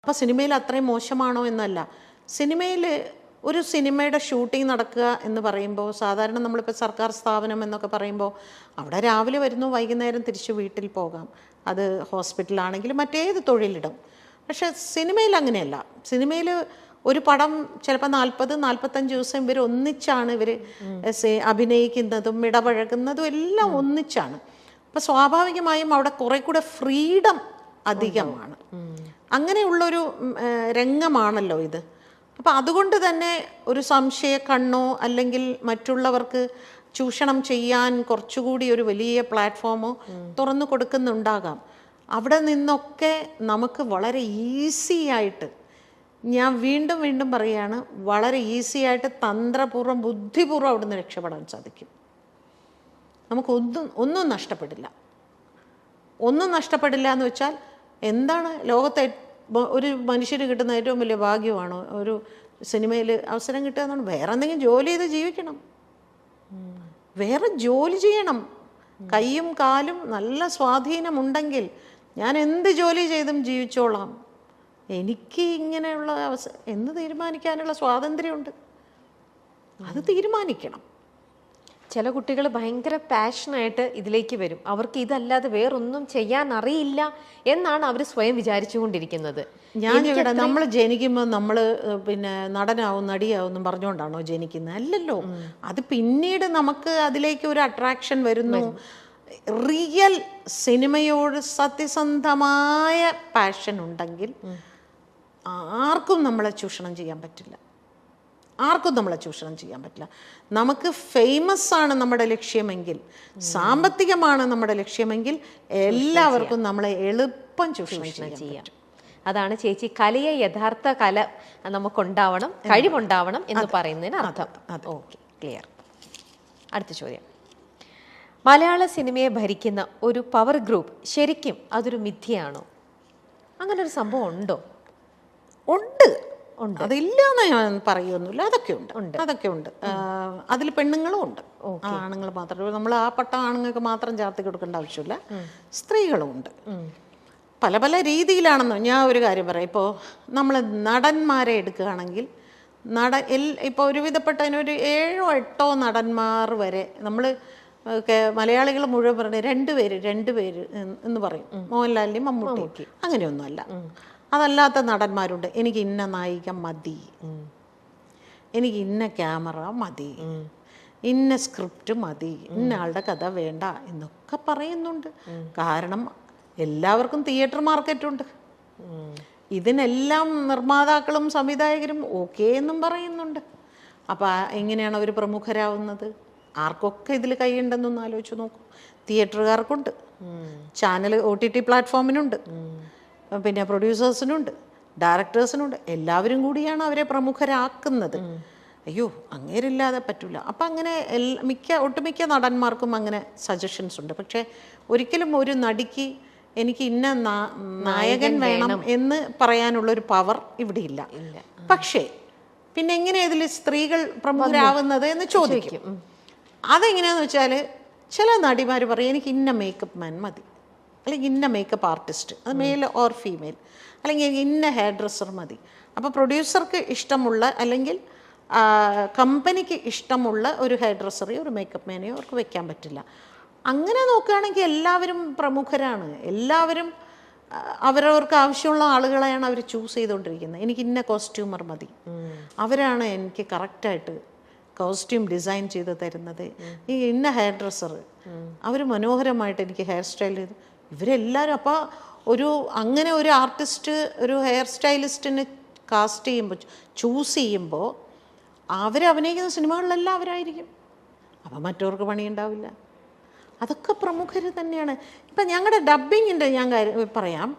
അപ്പോൾ സിനിമയിൽ അത്രയും മോശമാണോ എന്നല്ല. സിനിമയിൽ ഒരു സിനിമയുടെ ഷൂട്ടിംഗ് നടക്കുക എന്ന് പറയുമ്പോൾ സാധാരണ നമ്മളിപ്പോൾ സർക്കാർ സ്ഥാപനം എന്നൊക്കെ പറയുമ്പോൾ അവിടെ രാവിലെ വരുന്നു, വൈകുന്നേരം തിരിച്ച് വീട്ടിൽ പോകാം. അത് ഹോസ്പിറ്റലാണെങ്കിലും മറ്റേത് തൊഴിലിടും. പക്ഷേ സിനിമയിൽ അങ്ങനെയല്ല. സിനിമയിൽ ഒരു പടം ചിലപ്പോൾ 40-45 ദിവസം ഇവർ ഒന്നിച്ചാണ് അഭിനയിക്കുന്നതും ഇടപഴകുന്നതും എല്ലാം ഒന്നിച്ചാണ്. അപ്പോൾ സ്വാഭാവികമായും അവിടെ കുറെ കൂടെ ഫ്രീഡം അധികമാണ്. അങ്ങനെയുള്ളൊരു രംഗമാണല്ലോ ഇത്. അപ്പം അതുകൊണ്ട് തന്നെ ഒരു സംശയ കണ്ണോ അല്ലെങ്കിൽ മറ്റുള്ളവർക്ക് ചൂഷണം ചെയ്യാൻ കുറച്ചുകൂടി ഒരു വലിയ പ്ലാറ്റ്ഫോമോ തുറന്നു കൊടുക്കുന്നുണ്ടാകാം. അവിടെ നിന്നൊക്കെ നമുക്ക് വളരെ ഈസി ആയിട്ട്, ഞാൻ വീണ്ടും വീണ്ടും പറയുകയാണ്, വളരെ ഈസി ആയിട്ട് തന്ത്രപൂർവ്വം ബുദ്ധിപൂർവ്വം അവിടുന്ന് രക്ഷപ്പെടാൻ സാധിക്കും. ഒന്നും നഷ്ടപ്പെടില്ല. ഒന്നും നഷ്ടപ്പെടില്ല എന്ന് വെച്ചാൽ എന്താണ് ലോകത്തെ ഒരു മനുഷ്യന് കിട്ടുന്ന ഏറ്റവും വലിയ ഭാഗ്യമാണോ ഒരു സിനിമയിൽ അവസരം കിട്ടുക എന്നാണ്? വേറെ എന്തെങ്കിലും ജോലി ചെയ്ത് ജീവിക്കണം, വേറെ ജോലി ചെയ്യണം. കൈയും കാലും നല്ല സ്വാധീനമുണ്ടെങ്കിൽ ഞാൻ എന്ത് ജോലി ചെയ്തും ജീവിച്ചോളാം, എനിക്ക് ഇങ്ങനെയുള്ള എന്ന് തീരുമാനിക്കാനുള്ള സ്വാതന്ത്ര്യമുണ്ട്. അത് തീരുമാനിക്കണം. ചില കുട്ടികൾ ഭയങ്കര പാഷനായിട്ട് ഇതിലേക്ക് വരും. അവർക്ക് ഇതല്ലാതെ വേറൊന്നും ചെയ്യാൻ അറിയില്ല എന്നാണ് അവർ സ്വയം വിചാരിച്ചുകൊണ്ടിരിക്കുന്നത്. നമ്മൾ ജനിക്കുമ്പോൾ നമ്മൾ പിന്നെ നടനാവും നടിയാവും എന്നും പറഞ്ഞുകൊണ്ടാണോ ജനിക്കുന്നത്? അല്ലല്ലോ. അത് പിന്നീട് നമുക്ക് അതിലേക്ക് ഒരു അട്രാക്ഷൻ വരുന്നു. റിയൽ സിനിമയോട് സത്യസന്ധമായ പാഷൻ ഉണ്ടെങ്കിൽ ആർക്കും നമ്മളെ ചൂഷണം ചെയ്യാൻ പറ്റില്ല. നമുക്ക് ഫേമസ് ആണ് നമ്മുടെ ലക്ഷ്യമെങ്കിൽ, സാമ്പത്തികമാണ് നമ്മുടെ ലക്ഷ്യമെങ്കിൽ എല്ലാവർക്കും നമ്മളെ എളുപ്പം ചൂഷണം ചെയ്യാം. അതാണ് ചേച്ചി കലയെ യഥാർത്ഥ കല നമുക്കുണ്ടാവണം, കഴിവുണ്ടാവണം എന്ന് പറയുന്നതിന് അർത്ഥം. Okay, clear. അടുത്ത ചോദ്യം. മലയാള സിനിമയെ ഭരിക്കുന്ന ഒരു പവർ ഗ്രൂപ്പ് ശരിക്കും അതൊരു മിഥ്യയാണോ? അങ്ങനെ ഒരു സംഭവം ഉണ്ടോ? ഉണ്ട്. അതില്ലാന്ന് ഞാൻ പറയുമൊന്നുമില്ല. അതൊക്കെ ഉണ്ട്. അതിൽ പെണ്ണുങ്ങളും ഉണ്ട്, ആണുങ്ങൾ മാത്രമല്ല. നമ്മൾ ആ പട്ട ആണുങ്ങൾക്ക് മാത്രം ചാർത്തി കൊടുക്കേണ്ട ആവശ്യമില്ല, സ്ത്രീകളും ഉണ്ട്. പല പല രീതിയിലാണെന്നോ. ഞാൻ ഒരു കാര്യം പറയാം. ഇപ്പോൾ നമ്മൾ നടന്മാരെ എടുക്കുകയാണെങ്കിൽ ഇപ്പോൾ ഒരുവിധപ്പെട്ടതിനൊരു 7-8 നടന്മാർ വരെ നമ്മൾ മലയാളികൾ മുഴുവൻ പറഞ്ഞ രണ്ട് പേര് എന്ന് പറയും. മോഹൻലാലിൻ്റെയും മമ്മൂട്ടി അങ്ങനെയൊന്നുമല്ല. അതല്ലാത്ത നടന്മാരുണ്ട്. എനിക്ക് ഇന്ന നായിക മതി, എനിക്ക് ഇന്ന ക്യാമറ മതി, ഇന്ന സ്ക്രിപ്റ്റ് മതി, ഇന്ന ആളുടെ കഥ വേണ്ട എന്നൊക്കെ പറയുന്നുണ്ട്. കാരണം എല്ലാവർക്കും തിയേറ്റർ മാർക്കറ്റുണ്ട്. ഇതിനെല്ലാം നിർമ്മാതാക്കളും സംവിധായകരും ഓക്കെ എന്നും പറയുന്നുണ്ട്. അപ്പോൾ എങ്ങനെയാണ് അവർ പ്രമുഖരാവുന്നത്? ആർക്കൊക്കെ ഇതിൽ കൈയുണ്ടെന്നൊന്ന് ആലോചിച്ച് നോക്കൂ. തിയേറ്ററുകാർക്കുണ്ട്, ചാനൽ OTT പ്ലാറ്റ്ഫോമിനുണ്ട്, പിന്നെ പ്രൊഡ്യൂസേഴ്സിനുണ്ട്, ഡയറക്ടേഴ്സിനുണ്ട്. എല്ലാവരും കൂടിയാണ് അവരെ പ്രമുഖരാക്കുന്നത്. അയ്യോ, അങ്ങേരില്ലാതെ പറ്റില്ല. അപ്പം അങ്ങനെ ഒട്ടുമിക്ക നടന്മാർക്കും അങ്ങനെ സജഷൻസ് ഉണ്ട്. പക്ഷേ ഒരിക്കലും ഒരു നടിക്ക് എനിക്ക് ഇന്ന നായകൻ വേണം എന്ന് പറയാനുള്ളൊരു പവർ ഇവിടെ ഇല്ല. പക്ഷേ പിന്നെ എങ്ങനെയാണ് ഇതിൽ സ്ത്രീകൾ പ്രമുഖരാകുന്നത് എന്ന് ചോദിക്കും. അതെങ്ങനെയാണെന്ന് വെച്ചാൽ ചില നടിമാർ പറയും എനിക്ക് ഇന്ന മേക്കപ്പ് മാൻ മതി, അല്ലെങ്കിൽ ഇന്ന മേക്കപ്പ് ആർട്ടിസ്റ്റ്, അത് മെയിൽ ഓർ ഫീമെയിൽ, അല്ലെങ്കിൽ ഇന്ന ഹെയർ ഡ്രസ്സർ മതി. അപ്പോൾ പ്രൊഡ്യൂസർക്ക് ഇഷ്ടമുള്ള അല്ലെങ്കിൽ കമ്പനിക്ക് ഇഷ്ടമുള്ള ഒരു ഹെയർ ഡ്രസ്സറെയോ ഒരു മേക്കപ്പ് മാനെയോ അവർക്ക് വെക്കാൻ പറ്റില്ല. അങ്ങനെ നോക്കുകയാണെങ്കിൽ എല്ലാവരും പ്രമുഖരാണ്. എല്ലാവരും അവരവർക്ക് ആവശ്യമുള്ള ആളുകളെയാണ് അവർ ചൂസ് ചെയ്തുകൊണ്ടിരിക്കുന്നത്. എനിക്ക് ഇന്ന കോസ്റ്റ്യൂമർ മതി, അവരാണ് എനിക്ക് കറക്റ്റായിട്ട് കോസ്റ്റ്യൂം ഡിസൈൻ ചെയ്ത് തരുന്നത്. ഈ ഇന്ന ഹെയർ ഡ്രസ്സർ, അവർ മനോഹരമായിട്ട് എനിക്ക് ഹെയർ സ്റ്റൈൽ ചെയ്ത്, ഇവരെല്ലാവരും. അപ്പോൾ അങ്ങനെ ഒരു ആർട്ടിസ്റ്റ് ഒരു ഹെയർ സ്റ്റൈലിസ്റ്റിനെ കാസ്റ്റ് ചെയ്യുമ്പോൾ ചൂസ് ചെയ്യുമ്പോൾ അവരഭിനയിക്കുന്ന സിനിമകളിലെല്ലാം അവരായിരിക്കും. അപ്പം മറ്റവർക്ക് പണിയുണ്ടാവില്ല. അതൊക്കെ പ്രമുഖർ തന്നെയാണ്. ഇപ്പം ഞങ്ങളുടെ ഡബ്ബിങ്ങിൻ്റെ ഞാൻ പറയാം,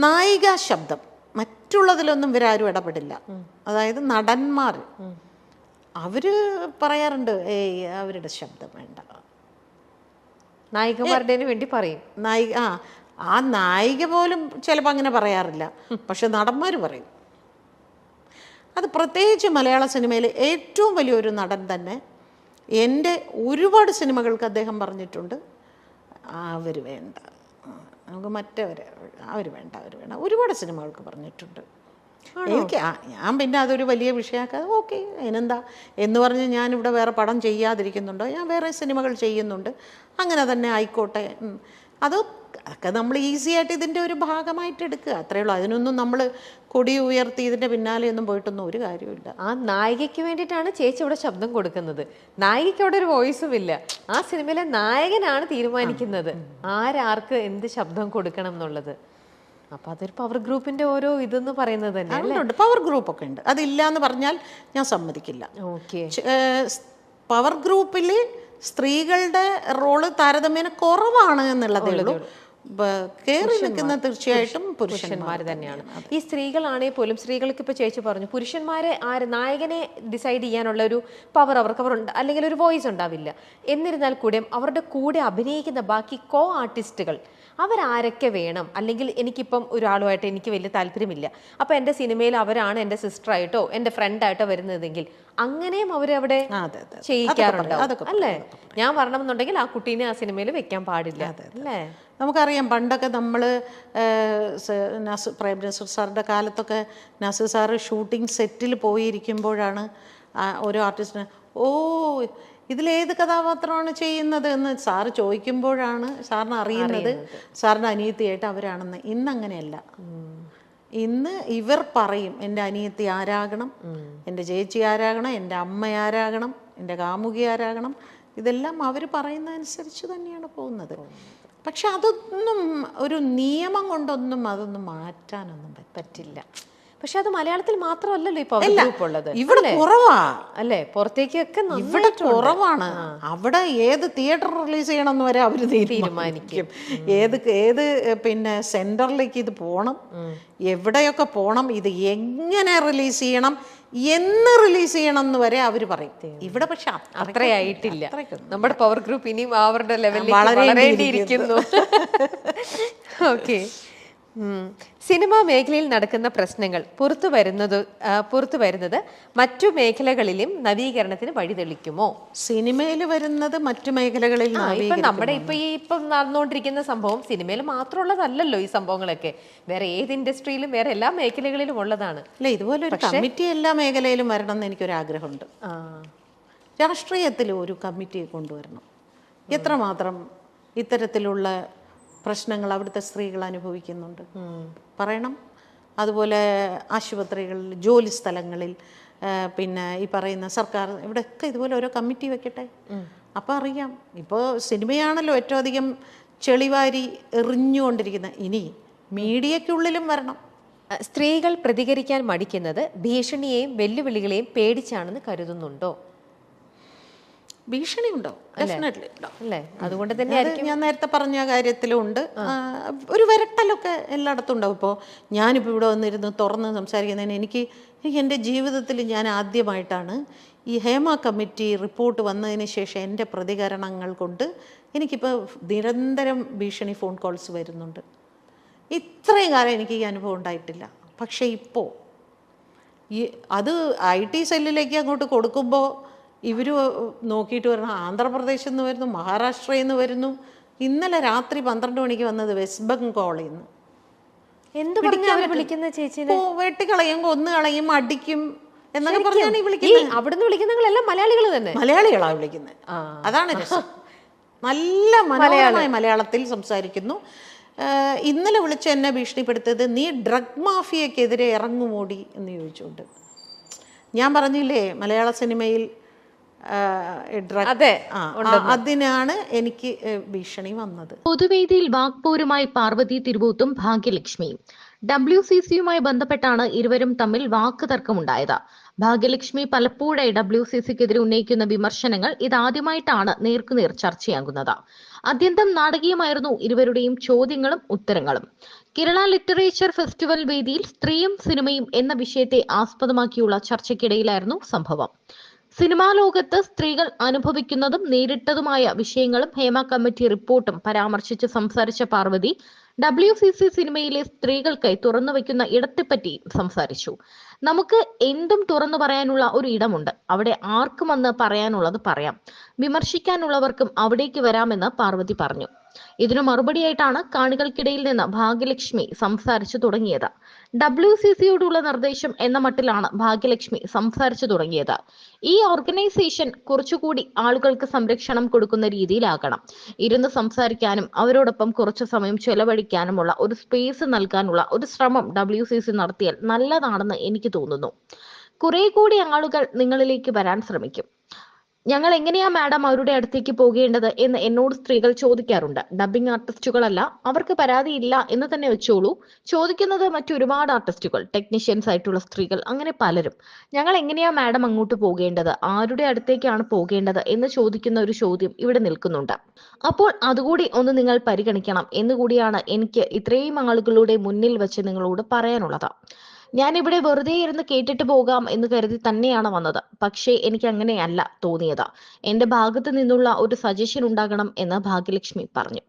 നായിക ശബ്ദം മറ്റുള്ളതിലൊന്നും ഇവരാരും ഇടപെടില്ല. അതായത് നടന്മാർ അവർ പറയാറുണ്ട്, അവരുടെ ശബ്ദം വേണ്ട, നായികമാരുടെ വേണ്ടി പറയും. ആ നായിക പോലും ചിലപ്പോൾ അങ്ങനെ പറയാറില്ല, പക്ഷെ നടന്മാർ പറയും. അത് പ്രത്യേകിച്ച് മലയാള സിനിമയിലെ ഏറ്റവും വലിയൊരു നടൻ തന്നെ എൻ്റെ ഒരുപാട് സിനിമകൾക്ക് അദ്ദേഹം പറഞ്ഞിട്ടുണ്ട്, അവർ വേണ്ട, നമുക്ക് മറ്റവരെ അവർ വേണ്ട ഒരുപാട് സിനിമകൾക്ക് പറഞ്ഞിട്ടുണ്ട്. എനിക്ക് ഞാൻ പിന്നെ അതൊരു വലിയ വിഷയമാക്കാതെ ഓക്കെ അതിനെന്താ എന്ന് പറഞ്ഞ് ഞാനിവിടെ വേറെ പടം ചെയ്യാതിരിക്കുന്നുണ്ടോ, ഞാൻ വേറെ സിനിമകൾ ചെയ്യുന്നുണ്ട്, അങ്ങനെ തന്നെ ആയിക്കോട്ടെ. അതൊക്കെ നമ്മൾ ഈസി ആയിട്ട് ഇതിൻ്റെ ഒരു ഭാഗമായിട്ട് എടുക്കുക, അത്രയേ ഉള്ളൂ. അതിനൊന്നും നമ്മൾ കൊടി ഉയർത്തി ഇതിൻ്റെ പിന്നാലെയൊന്നും പോയിട്ടൊന്നും ഒരു കാര്യമില്ല. ആ നായികയ്ക്ക് വേണ്ടിയിട്ടാണ് ചേച്ചി ഇവിടെ ശബ്ദം കൊടുക്കുന്നത്. നായികയ്ക്ക് അവിടെ ഒരു വോയിസും ഇല്ല. ആ സിനിമയിലെ നായകനാണ് തീരുമാനിക്കുന്നത് ആരാർക്ക് എന്ത് ശബ്ദം കൊടുക്കണം എന്നുള്ളത്. അപ്പൊ അതൊരു പവർ ഗ്രൂപ്പിന്റെ ഓരോ ഇതെന്ന് പറയുന്നത് തന്നെ പവർ ഗ്രൂപ്പ് ഒക്കെ ഉണ്ട്. അതില്ല എന്ന് പറഞ്ഞാൽ ഞാൻ സമ്മതിക്കില്ല. ഓക്കെ, പവർ ഗ്രൂപ്പിൽ സ്ത്രീകളുടെ റോള് താരതമ്യേന കുറവാണ് എന്നുള്ളതേ ഉള്ളൂ. കയറി നിൽക്കുന്ന തീർച്ചയായിട്ടും പുരുഷന്മാർ തന്നെയാണ്. ഈ സ്ത്രീകളാണെങ്കിൽ പോലും, സ്ത്രീകൾക്ക് ഇപ്പൊ ചേച്ചി പറഞ്ഞു പുരുഷന്മാരെ നായകനെ ഡിസൈഡ് ചെയ്യാനുള്ള ഒരു പവർ അവർക്ക് അല്ലെങ്കിൽ ഒരു വോയിസ് ഉണ്ടാവില്ല. എന്നിരുന്നാൽ കൂടെ അവരുടെ കൂടെ അഭിനയിക്കുന്ന ബാക്കി കോ ആർട്ടിസ്റ്റുകൾ അവരാരൊക്കെ വേണം, അല്ലെങ്കിൽ എനിക്കിപ്പം ഒരാളുമായിട്ട് എനിക്ക് വലിയ താല്പര്യമില്ല, അപ്പം എൻ്റെ സിനിമയിൽ അവരാണ് എൻ്റെ സിസ്റ്ററായിട്ടോ എൻ്റെ ഫ്രണ്ടായിട്ടോ വരുന്നതെങ്കിൽ അങ്ങനെയും അവരവിടെ ചെയ്യിക്കാറുണ്ടാവും അല്ലേ? ഞാൻ വരണമെന്നുണ്ടെങ്കിൽ ആ കുട്ടീനെ ആ സിനിമയിൽ വെക്കാൻ പാടില്ല അല്ലേ? നമുക്കറിയാം പണ്ടൊക്കെ നമ്മൾ പ്രേം നസീർ സാറിൻ്റെ കാലത്തൊക്കെ നസീർ സാറ് ഷൂട്ടിംഗ് സെറ്റിൽ പോയിരിക്കുമ്പോഴാണ് ഓരോ ആർട്ടിസ്റ്റിന് ഇതിലേത് കഥാപാത്രമാണ് ചെയ്യുന്നത് എന്ന് സാറ് ചോദിക്കുമ്പോഴാണ് സാറിന് അറിയുന്നത് സാറിൻ്റെ അനിയത്തിയായിട്ട് അവരാണെന്ന്. ഇന്നങ്ങനെയല്ല. ഇന്ന് ഇവർ പറയും എൻ്റെ അനിയത്തി ആരാകണം, എൻ്റെ ചേച്ചി ആരാകണം, എൻ്റെ അമ്മ ആരാകണം, എൻ്റെ കാമുകി ആരാകണം, ഇതെല്ലാം അവർ പറയുന്നതനുസരിച്ച് തന്നെയാണ് പോകുന്നത്. പക്ഷെ അതൊന്നും ഒരു നിയമം കൊണ്ടൊന്നും അതൊന്നും മാറ്റാനൊന്നും പറ്റില്ല. പക്ഷെ അത് മലയാളത്തിൽ മാത്രമല്ലല്ലോ ഇപ്പൊ ഉള്ളത്, ഇവിടെ കുറവാ അല്ലേ? പുറത്തേക്കൊക്കെ ഇവിടെ കുറവാണ്. അവിടെ ഏത് തിയേറ്റർ റിലീസ് ചെയ്യണമെന്ന് വരെ അവർ തീരുമാനിക്കും. ഏത് പിന്നെ സെന്ററിലേക്ക് ഇത് പോകണം, എവിടെയൊക്കെ പോകണം, ഇത് എങ്ങനെ റിലീസ് ചെയ്യണം, എന്ന് റിലീസ് ചെയ്യണം എന്ന് വരെ അവർ പറയും. ഇവിടെ പക്ഷെ അത്രയായിട്ടില്ല. നമ്മുടെ പവർ ഗ്രൂപ്പ് ഇനിയും അവരുടെ ലെവലിൽ വളരേണ്ടിയിരിക്കുന്നു. ഓക്കെ, സിനിമാ മേഖലയിൽ നടക്കുന്ന പ്രശ്നങ്ങൾ പുറത്തു വരുന്നത് മറ്റു മേഖലകളിലും നവീകരണത്തിന് വഴിതെളിക്കുമോ? സിനിമയിൽ വരുന്നത് മറ്റു മേഖലകളിൽ നമ്മുടെ ഇപ്പം നടന്നുകൊണ്ടിരിക്കുന്ന സംഭവം സിനിമയിൽ മാത്രമുള്ളതല്ലല്ലോ. ഈ സംഭവങ്ങളൊക്കെ വേറെ ഏത് ഇൻഡസ്ട്രിയിലും വേറെ എല്ലാ മേഖലകളിലും ഉള്ളതാണ്. അല്ല, ഇതുപോലെ ഒരു കമ്മിറ്റി എല്ലാ മേഖലയിലും വരണം എന്ന് എനിക്കൊരാഗ്രഹമുണ്ട്. രാഷ്ട്രീയത്തിൽ ഒരു കമ്മിറ്റിയെ കൊണ്ടുവരണം. എത്രമാത്രം ഇത്തരത്തിലുള്ള പ്രശ്നങ്ങൾ അവിടുത്തെ സ്ത്രീകൾ അനുഭവിക്കുന്നുണ്ട് പറയണം. അതുപോലെ ആശുപത്രികളിൽ, ജോലി സ്ഥലങ്ങളിൽ, പിന്നെ ഈ പറയുന്ന സർക്കാർ, ഇവിടെയൊക്കെ ഇതുപോലെ ഓരോ കമ്മിറ്റി വെക്കട്ടെ. അപ്പം അറിയാം. ഇപ്പോൾ സിനിമയാണല്ലോ ഏറ്റവും അധികം ചെളിവാരി എറിഞ്ഞുകൊണ്ടിരിക്കുന്നത്. ഇനി മീഡിയക്കുള്ളിലും വരണം. സ്ത്രീകൾ പ്രതികരിക്കാൻ മടിക്കുന്നത് ഭീഷണിയെയും വെല്ലുവിളികളെയും പേടിച്ചാണെന്ന് കരുതുന്നുണ്ടോ? ഭീഷണി ഉണ്ടാവും, ഡെഫിനറ്റ്ലി ഉണ്ടാവും അല്ലേ? അതുകൊണ്ട് തന്നെ ഞാൻ നേരത്തെ പറഞ്ഞ കാര്യത്തിലും ഉണ്ട്. ഒരു വിരട്ടലൊക്കെ എല്ലായിടത്തും ഉണ്ടാവും. ഇപ്പോൾ ഞാനിപ്പോൾ ഇവിടെ വന്നിരുന്ന് തുറന്ന് സംസാരിക്കുന്നതിന് എനിക്ക് എൻ്റെ ജീവിതത്തിൽ ഞാൻ ആദ്യമായിട്ടാണ് ഈ ഹേമ കമ്മിറ്റി റിപ്പോർട്ട് വന്നതിന് ശേഷം എൻ്റെ പ്രതികരണങ്ങൾ കൊണ്ട് എനിക്കിപ്പോൾ നിരന്തരം ഭീഷണി ഫോൺ കോൾസ് വരുന്നുണ്ട്. ഇത്രയും കാലം എനിക്ക് ഈ അനുഭവം ഉണ്ടായിട്ടില്ല. പക്ഷേ ഇപ്പോൾ അത് IT സെല്ലിലേക്ക് അങ്ങോട്ട് കൊടുക്കുമ്പോൾ ഇവർ നോക്കിയിട്ട് വരണം, ആന്ധ്രാപ്രദേശിൽ നിന്ന് വരുന്നു, മഹാരാഷ്ട്രയിൽ നിന്ന് വരുന്നു. ഇന്നലെ രാത്രി 12 മണിക്ക് വന്നത് വെസ്റ്റ് ബംഗാളിൽ നിന്ന്. എന്ത് വിളിക്കുന്ന ചേച്ചി? വെട്ടിക്കളയും, കൊന്നുകളയും, അടിക്കും എന്നൊക്കെ പറഞ്ഞാണ് ഈ വിളിക്കുന്നത്. അവിടുന്ന് വിളിക്കുന്നവങ്ങളെല്ലാം മലയാളികൾ തന്നെ, മലയാളികളാണ് വിളിക്കുന്നത്. അതാണ് രസം. നല്ല മനോഹരമായ മലയാളത്തിൽ സംസാരിക്കുന്നു. ഇന്നലെ വിളിച്ച് എന്നെ ഭീഷണിപ്പെടുത്തത് നീ ഡ്രഗ് മാഫിയക്കെതിരെ ഇറങ്ങുമോടി എന്ന് ചോദിച്ചുകൊണ്ട്. ഞാൻ പറഞ്ഞില്ലേ മലയാള സിനിമയിൽ അതിനാണ് എനിക്ക് ഭീഷണി വന്നത്. പൊതുവേദിയിൽ വാക്പോരുമായി പാർവതി തിരുവോത്തും ഭാഗ്യലക്ഷ്മിയും. WCCയുമായി ബന്ധപ്പെട്ടാണ് ഇരുവരും തമ്മിൽ വാക്ക് തർക്കമുണ്ടായത്. ഭാഗ്യലക്ഷ്മി പലപ്പോഴായി WCCക്കെതിരെ ഉന്നയിക്കുന്ന വിമർശനങ്ങൾ ഇതാദ്യമായിട്ടാണ് നേർക്കുനേർ ചർച്ചയാകുന്നത്. അത്യന്തം നാടകീയമായിരുന്നു ഇരുവരുടെയും ചോദ്യങ്ങളും ഉത്തരങ്ങളും. കേരള ലിറ്ററേച്ചർ ഫെസ്റ്റിവൽ വേദിയിൽ സ്ത്രീയും സിനിമയും എന്ന വിഷയത്തെ ആസ്പദമാക്കിയുള്ള ചർച്ചയ്ക്കിടയിലായിരുന്നു സംഭവം. സിനിമാ ലോകത്ത് സ്ത്രീകൾ അനുഭവിക്കുന്നതും നേരിട്ടതുമായ വിഷയങ്ങളും ഹേമ കമ്മിറ്റി റിപ്പോർട്ടും പരാമർശിച്ച് സംസാരിച്ച പാർവതി WCC സിനിമയിലെ സ്ത്രീകൾക്കായി തുറന്നു വയ്ക്കുന്ന ഇടത്തെപ്പറ്റി സംസാരിച്ചു. നമുക്ക് എന്തും തുറന്നു പറയാനുള്ള ഒരു ഇടമുണ്ട്. അവിടെ ആർക്കും വന്ന് പറയാനുള്ളത് പറയാം. വിമർശിക്കാനുള്ളവർക്കും അവിടേക്ക് വരാമെന്ന് പാർവതി പറഞ്ഞു. ഇതിനു മറുപടിയായിട്ടാണ് കാണികൾക്കിടയിൽ നിന്ന് ഭാഗ്യലക്ഷ്മി സംസാരിച്ചു തുടങ്ങിയത്. WCCയോടുള്ള നിർദ്ദേശം എന്ന മട്ടിലാണ് ഭാഗ്യലക്ഷ്മി സംസാരിച്ചു തുടങ്ങിയത്. ഈ ഓർഗനൈസേഷൻ കുറച്ചുകൂടി ആളുകൾക്ക് സംരക്ഷണം കൊടുക്കുന്ന രീതിയിലാകണം. ഇരുന്ന് സംസാരിക്കാനും അവരോടൊപ്പം കുറച്ചു സമയം ചെലവഴിക്കാനുമുള്ള ഒരു സ്പേസ് നൽകാനുള്ള ഒരു ശ്രമം WCC നടത്തിയാൽ നല്ലതാണെന്ന് എനിക്ക് തോന്നുന്നു. കുറെ കൂടി ആളുകൾ നിങ്ങളിലേക്ക് വരാൻ ശ്രമിക്കും. ഞങ്ങൾ എങ്ങനെയാ മാഡം അവരുടെ അടുത്തേക്ക് പോകേണ്ടത് എന്ന് എന്നോട് സ്ത്രീകൾ ചോദിക്കാറുണ്ട്. ഡബ്ബിംഗ് ആർട്ടിസ്റ്റുകളല്ല, അവർക്ക് പരാതിയില്ല എന്ന് തന്നെ വെച്ചോളൂ. ചോദിക്കുന്നത് മറ്റൊരുപാട് ആർട്ടിസ്റ്റുകൾ, ടെക്നീഷ്യൻസ് ആയിട്ടുള്ള സ്ത്രീകൾ, അങ്ങനെ പലരും. ഞങ്ങൾ എങ്ങനെയാ മാഡം അങ്ങോട്ട് പോകേണ്ടത്, ആരുടെ അടുത്തേക്കാണ് പോകേണ്ടത് എന്ന് ചോദിക്കുന്ന ഒരു ചോദ്യം ഇവിടെ നിൽക്കുന്നുണ്ട്. അപ്പോൾ അതുകൂടി ഒന്ന് നിങ്ങൾ പരിഗണിക്കണം എന്നുകൂടിയാണ് എനിക്ക് ഇത്രയും ആളുകളുടെ മുന്നിൽ വെച്ച് നിങ്ങളോട് പറയാനുള്ളത്. ഞാൻ ഇവിടെ വെറുതെ ഇരുന്ന് കേട്ടിട്ട് പോകാം എന്ന് കരുതി തന്നെയാണ് വന്നത്. പക്ഷേ എനിക്ക് അങ്ങനെയല്ല തോന്നിയത്. എന്റെ ഭാഗത്ത് നിന്നുള്ള ഒരു സജഷൻ ഉണ്ടാകണം എന്ന് ഭാഗ്യലക്ഷ്മി പറഞ്ഞു.